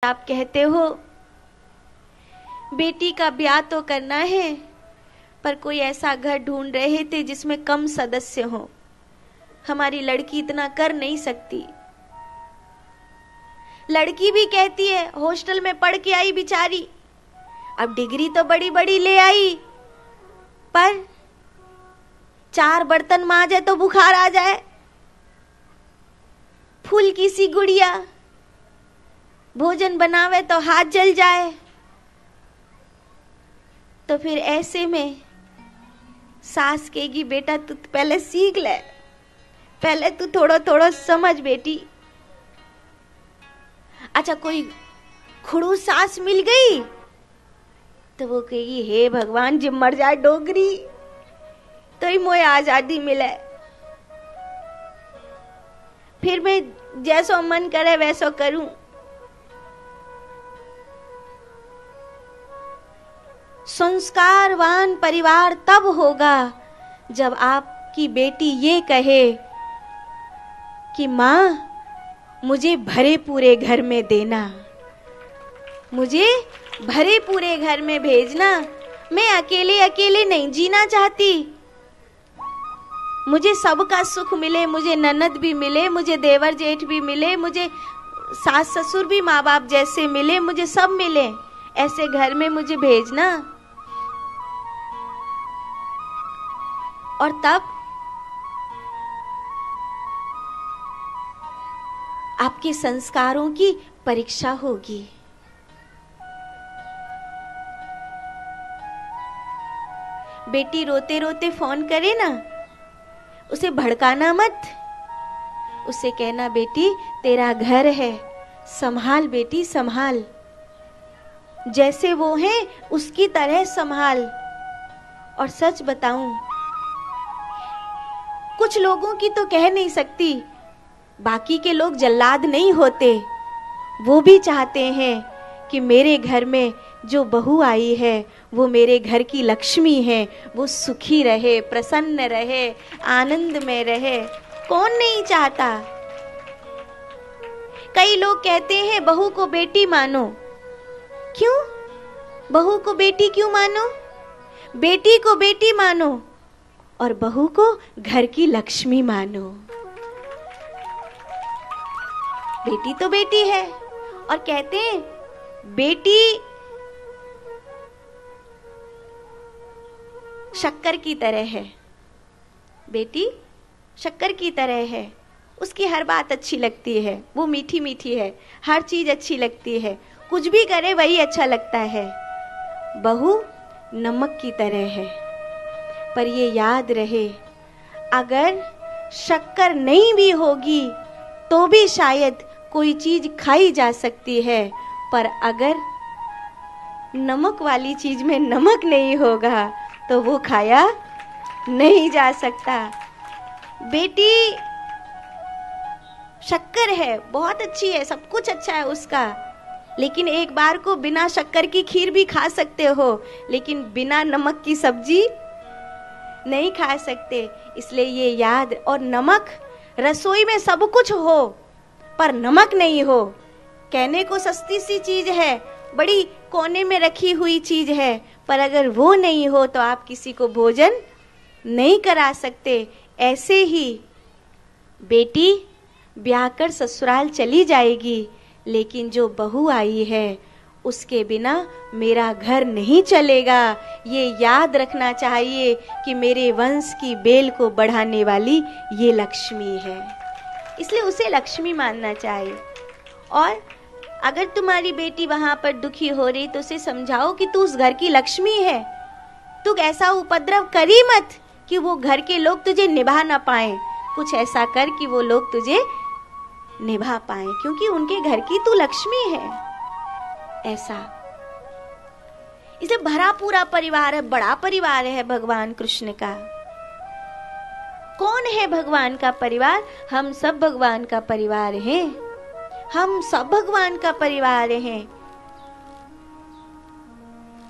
आप कहते हो बेटी का ब्याह तो करना है, पर कोई ऐसा घर ढूंढ रहे थे जिसमें कम सदस्य हो। हमारी लड़की इतना कर नहीं सकती। लड़की भी कहती है हॉस्टल में पढ़ के आई बेचारी, अब डिग्री तो बड़ी बड़ी ले आई, पर 4 बर्तन मांजे तो बुखार आ जाए। फूल की सी गुड़िया, भोजन बनावे तो हाथ जल जाए। तो फिर ऐसे में सास कहेगी बेटा तू पहले सीख ले, पहले तू थोड़ा थोड़ा समझ बेटी। अच्छा कोई खुड़ूस सास मिल गई तो वो कहेगी हे भगवान जिम मर जाए डोगरी तो ही मोए आजादी मिले, फिर मैं जैसो मन करे वैसो करूं। संस्कारवान परिवार तब होगा जब आपकी बेटी ये कहे कि माँ मुझे भरे पूरे घर में देना, मुझे भरे पूरे घर में भेजना, मैं अकेले अकेले नहीं जीना चाहती। मुझे सबका सुख मिले, मुझे ननद भी मिले, मुझे देवर जेठ भी मिले, मुझे सास ससुर भी माँ बाप जैसे मिले, मुझे सब मिले, ऐसे घर में मुझे भेजना। और तब आपके संस्कारों की परीक्षा होगी। बेटी रोते रोते फोन करे ना, उसे भड़काना मत, उसे कहना बेटी तेरा घर है, संभाल बेटी संभाल, जैसे वो है उसकी तरह संभाल। और सच बताऊं, कुछ लोगों की तो कह नहीं सकती, बाकी के लोग जल्लाद नहीं होते। वो भी चाहते हैं कि मेरे घर में जो बहू आई है वो मेरे घर की लक्ष्मी है, वो सुखी रहे, प्रसन्न रहे, आनंद में रहे। कौन नहीं चाहता। कई लोग कहते हैं बहू को बेटी मानो। क्यों बहू को बेटी क्यों मानो? बेटी को बेटी मानो और बहू को घर की लक्ष्मी मानो। बेटी तो बेटी है, और कहते हैं बेटी शक्कर की तरह है, बेटी शक्कर की तरह है, उसकी हर बात अच्छी लगती है, वो मीठी मीठी है, हर चीज अच्छी लगती है, कुछ भी करे वही अच्छा लगता है। बहू नमक की तरह है, पर ये याद रहे अगर शक्कर नहीं भी होगी तो भी शायद कोई चीज खाई जा सकती है, पर अगर नमक वाली चीज में नमक नहीं होगा तो वो खाया नहीं जा सकता। बेटी शक्कर है, बहुत अच्छी है, सब कुछ अच्छा है उसका, लेकिन एक बार को बिना शक्कर की खीर भी खा सकते हो, लेकिन बिना नमक की सब्जी नहीं खा सकते। इसलिए ये याद, और नमक रसोई में सब कुछ हो पर नमक नहीं हो, कहने को सस्ती सी चीज है, बड़ी कोने में रखी हुई चीज है, पर अगर वो नहीं हो तो आप किसी को भोजन नहीं करा सकते। ऐसे ही बेटी ब्याह कर ससुराल चली जाएगी, लेकिन जो बहू आई है उसके बिना मेरा घर नहीं चलेगा। ये याद रखना चाहिए कि मेरे वंश की बेल को बढ़ाने वाली ये लक्ष्मी है, इसलिए उसे लक्ष्मी मानना चाहिए। और अगर तुम्हारी बेटी वहां पर दुखी हो रही तो उसे समझाओ कि तू उस घर की लक्ष्मी है, तू ऐसा उपद्रव करी मत कि वो घर के लोग तुझे निभा ना पाए, कुछ ऐसा कर कि वो लोग तुझे निभा पाए, क्योंकि उनके घर की तू लक्ष्मी है। ऐसा इसे भरा पूरा परिवार है, बड़ा परिवार है भगवान कृष्ण का। कौन है भगवान का परिवार? हम सब भगवान का परिवार हैं, हम सब भगवान का परिवार हैं।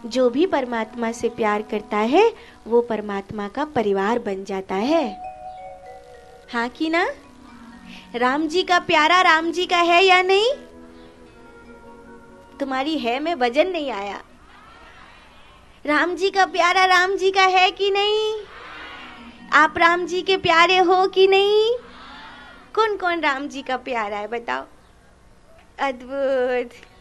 जो भी परमात्मा से प्यार करता है वो परमात्मा का परिवार बन जाता है। हाँ कि ना? राम जी का प्यारा राम जी का है या नहीं? तुम्हारी है में वजन नहीं आया। राम जी का प्यारा राम जी का है कि नहीं? आप राम जी के प्यारे हो कि नहीं? कौन कौन राम जी का प्यारा है बताओ? अद्भुत।